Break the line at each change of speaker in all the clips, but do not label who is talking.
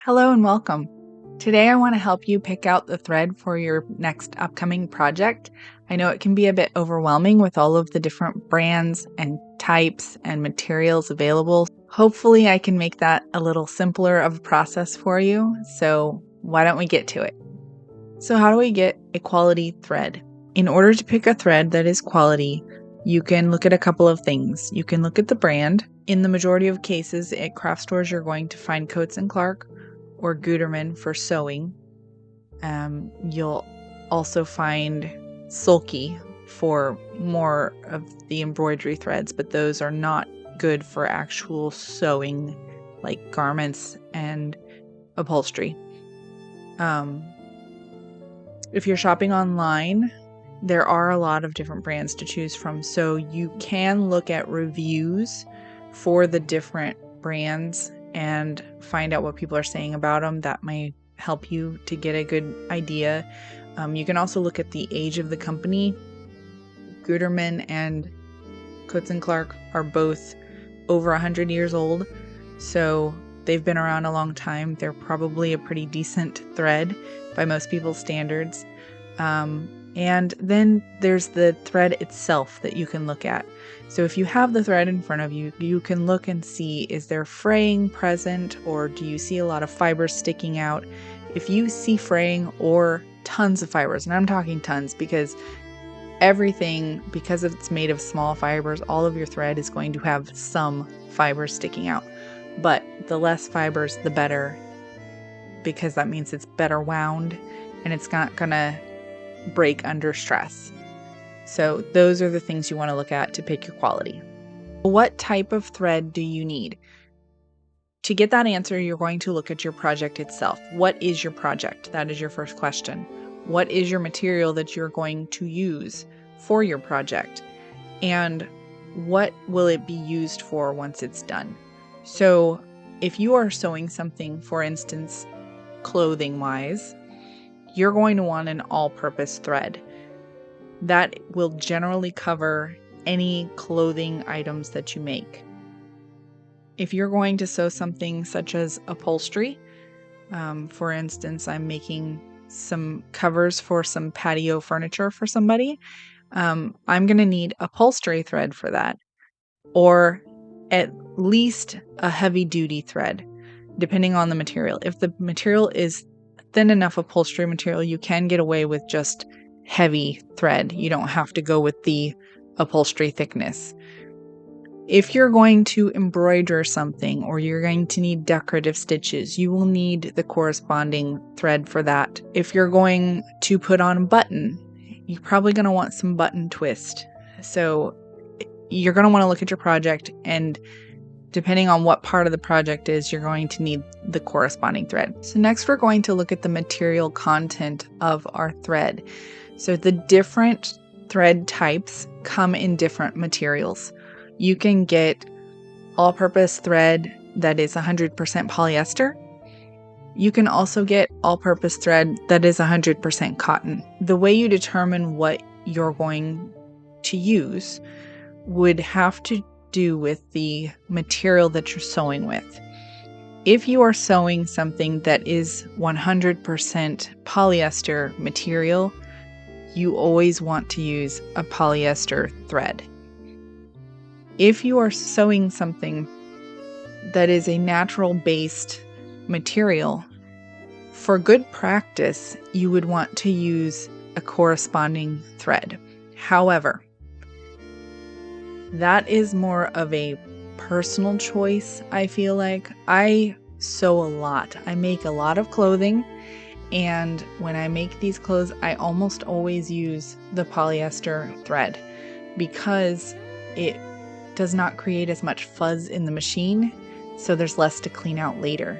Hello and welcome. Today I want to help you pick out the thread for your next upcoming project. I know it can be a bit overwhelming with all of the different brands and types and materials available. Hopefully I can make that a little simpler of a process for you. So why don't we get to it? So how do we get a quality thread? In order to pick a thread that is quality, you can look at a couple of things. You can look at the brand. In the majority of cases at craft stores, you're going to find Coats & Clark or Gutermann for sewing. You'll also find Sulky for more of the embroidery threads, but those are not good for actual sewing like garments and upholstery. If you're shopping online, there are a lot of different brands to choose from, so you can look at reviews for the different brands and find out what people are saying about them. That may help you to get a good idea. You can also look at the age of the company. Gutermann and Coats & Clark are both over 100 years old, so they've been around a long time. They're probably a pretty decent thread by most people's standards. And then there's the thread itself that you can look at. So if you have the thread in front of you, you can look and see, is there fraying present, or do you see a lot of fibers sticking out? If you see fraying or tons of fibers, and I'm talking tons because everything, because it's made of small fibers, all of your thread is going to have some fibers sticking out. But the less fibers, the better, because that means it's better wound and it's not gonna break under stress. So those are the things you want to look at to pick your quality. What type of thread do you need? To get that answer, you're going to look at your project itself. What is your project? That is your first question. What is your material that you're going to use for your project? And what will it be used for once it's done? So if you are sewing something, for instance, clothing-wise, you're going to want an all-purpose thread. That will generally cover any clothing items that you make. If you're going to sew something such as upholstery, for instance, I'm making some covers for some patio furniture for somebody, I'm going to need upholstery thread for that, or at least a heavy-duty thread, depending on the material. If the material is thin enough upholstery material, you can get away with just heavy thread. You don't have to go with the upholstery thickness. If you're going to embroider something or you're going to need decorative stitches, you will need the corresponding thread for that. If you're going to put on a button, you're probably going to want some button twist. So you're going to want to look at your project, and depending on what part of the project is, you're going to need the corresponding thread. So next we're going to look at the material content of our thread. So the different thread types come in different materials. You can get all-purpose thread that is 100% polyester. You can also get all-purpose thread that is 100% cotton. The way you determine what you're going to use would have to do with the material that you're sewing with. If you are sewing something that is 100% polyester material, you always want to use a polyester thread. If you are sewing something that is a natural-based material, for good practice, you would want to use a corresponding thread. However, that is more of a personal choice, I feel like. I sew a lot. I make a lot of clothing, and when I make these clothes, I almost always use the polyester thread because it does not create as much fuzz in the machine, so there's less to clean out later.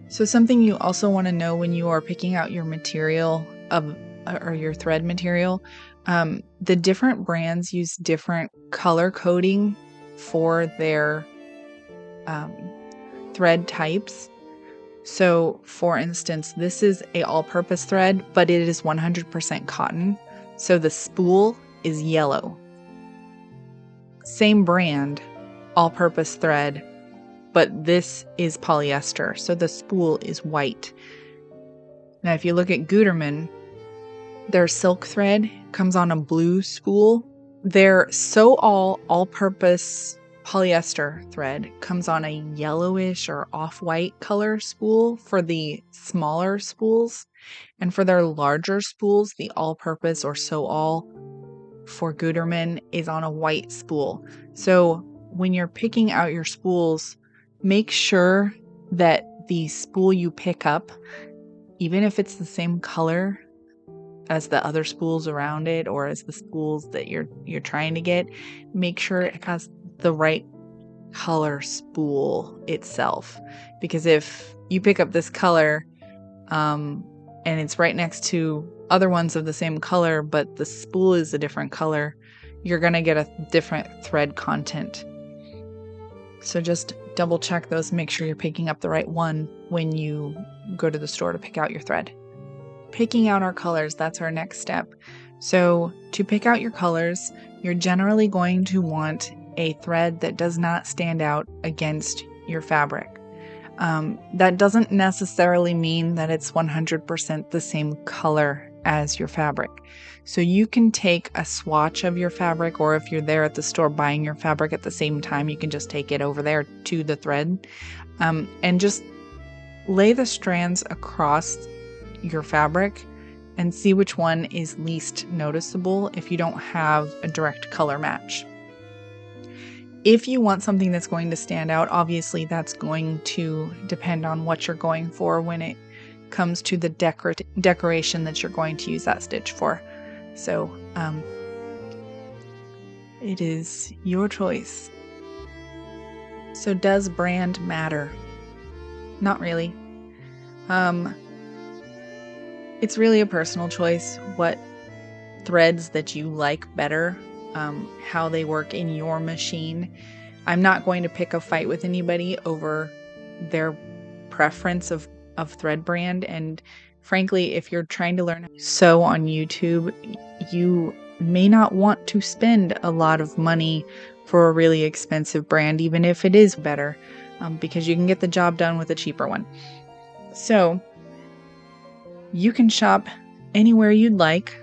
So something you also want to know when you are picking out your material or your thread material, the different brands use different color coding for their thread types. So for instance, this is a all-purpose thread, but it is 100% cotton. So the spool is yellow. Same brand, all-purpose thread, but this is polyester, so the spool is white. Now, if you look at Gutermann, their silk thread comes on a blue spool. Their all-purpose polyester thread comes on a yellowish or off-white color spool for the smaller spools. And for their larger spools, the all-purpose or all for Gutermann is on a white spool. So when you're picking out your spools, make sure that the spool you pick up, even if it's the same color as the other spools around it or as the spools that you're trying to get, make sure it has the right color spool itself. Because if you pick up this color and it's right next to other ones of the same color, but the spool is a different color, you're going to get a different thread content. So just double check those, make sure you're picking up the right one when you go to the store to pick out your thread. Picking out our colors, that's our next step. So to pick out your colors, you're generally going to want a thread that does not stand out against your fabric. That doesn't necessarily mean that it's 100% the same color as your fabric. So you can take a swatch of your fabric, or if you're there at the store buying your fabric at the same time, you can just take it over there to the thread and just lay the strands across your fabric and see which one is least noticeable if you don't have a direct color match. If you want something that's going to stand out, obviously that's going to depend on what you're going for when it comes to the decoration that you're going to use that stitch for. So it is your choice. So does brand matter? Not really. It's really a personal choice what threads that you like better, how they work in your machine. I'm not going to pick a fight with anybody over their preference of thread brand. And frankly, if you're trying to learn how to sew on YouTube, you may not want to spend a lot of money for a really expensive brand, even if it is better, because you can get the job done with a cheaper one. So you can shop anywhere you'd like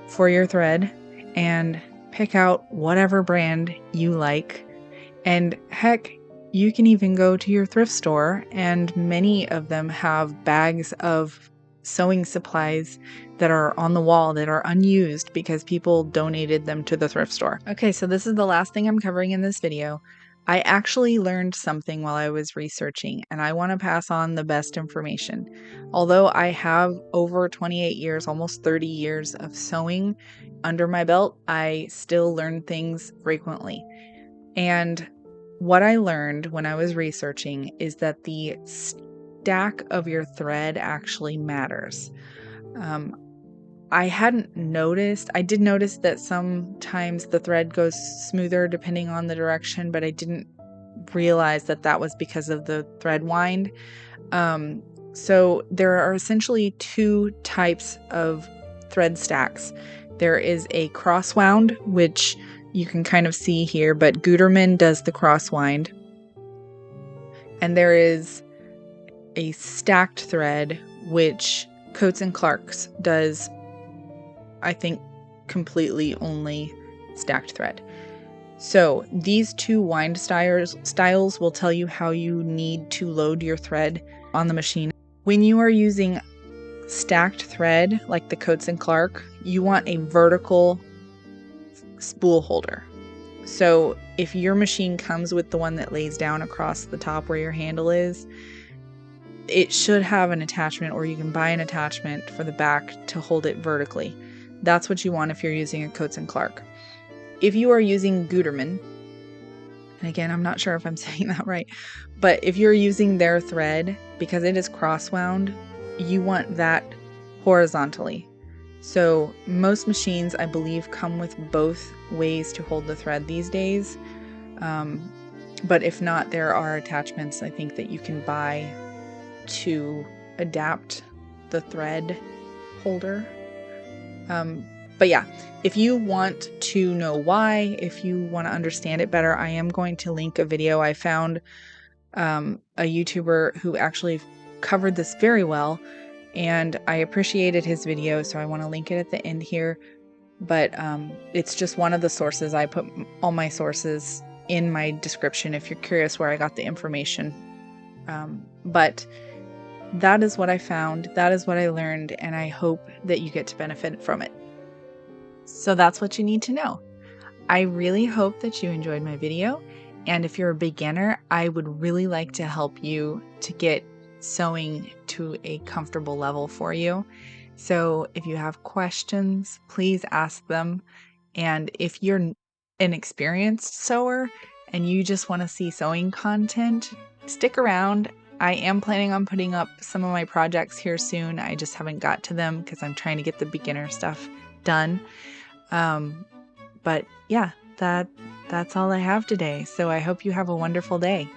for your thread and pick out whatever brand you like. And heck, you can even go to your thrift store, and many of them have bags of sewing supplies that are on the wall that are unused because people donated them to the thrift store. Okay, so this is the last thing I'm covering in this video. I actually learned something while I was researching, and I want to pass on the best information. Although I have over 28 years, almost 30 years of sewing under my belt, I still learn things frequently. And what I learned when I was researching is that the stack of your thread actually matters. I hadn't noticed. I did notice that sometimes the thread goes smoother depending on the direction, but I didn't realize that that was because of the thread wind. So there are essentially two types of thread stacks. There is a cross wound, which you can kind of see here, but Gutermann does the cross wind. And there is a stacked thread, which Coats and Clark's does, I think, completely only stacked thread. So these two wind styles will tell you how you need to load your thread on the machine. When you are using stacked thread, like the Coats and Clark, you want a vertical spool holder. So if your machine comes with the one that lays down across the top where your handle is, it should have an attachment, or you can buy an attachment for the back to hold it vertically. That's what you want if you're using a Coats and Clark. If you are using Gutermann, and again, I'm not sure if I'm saying that right, but if you're using their thread, because it is cross wound, you want that horizontally. So most machines, I believe, come with both ways to hold the thread these days. But if not, there are attachments I think that you can buy to adapt the thread holder. But yeah, if you want to know why, if you want to understand it better, I am going to link a video I found a YouTuber who actually covered this very well, and I appreciated his video, so I want to link it at the end here. But it's just one of the sources. I put all my sources in my description if you're curious where I got the information. But that is what I found. That is what I learned, and I hope that you get to benefit from it. So that's what you need to know. I really hope that you enjoyed my video. And if you're a beginner, I would really like to help you to get sewing to a comfortable level for you. So if you have questions, please ask them. And if you're an experienced sewer and you just want to see sewing content, stick around. I am planning on putting up some of my projects here soon. I just haven't got to them because I'm trying to get the beginner stuff done. But yeah, that's all I have today. So I hope you have a wonderful day.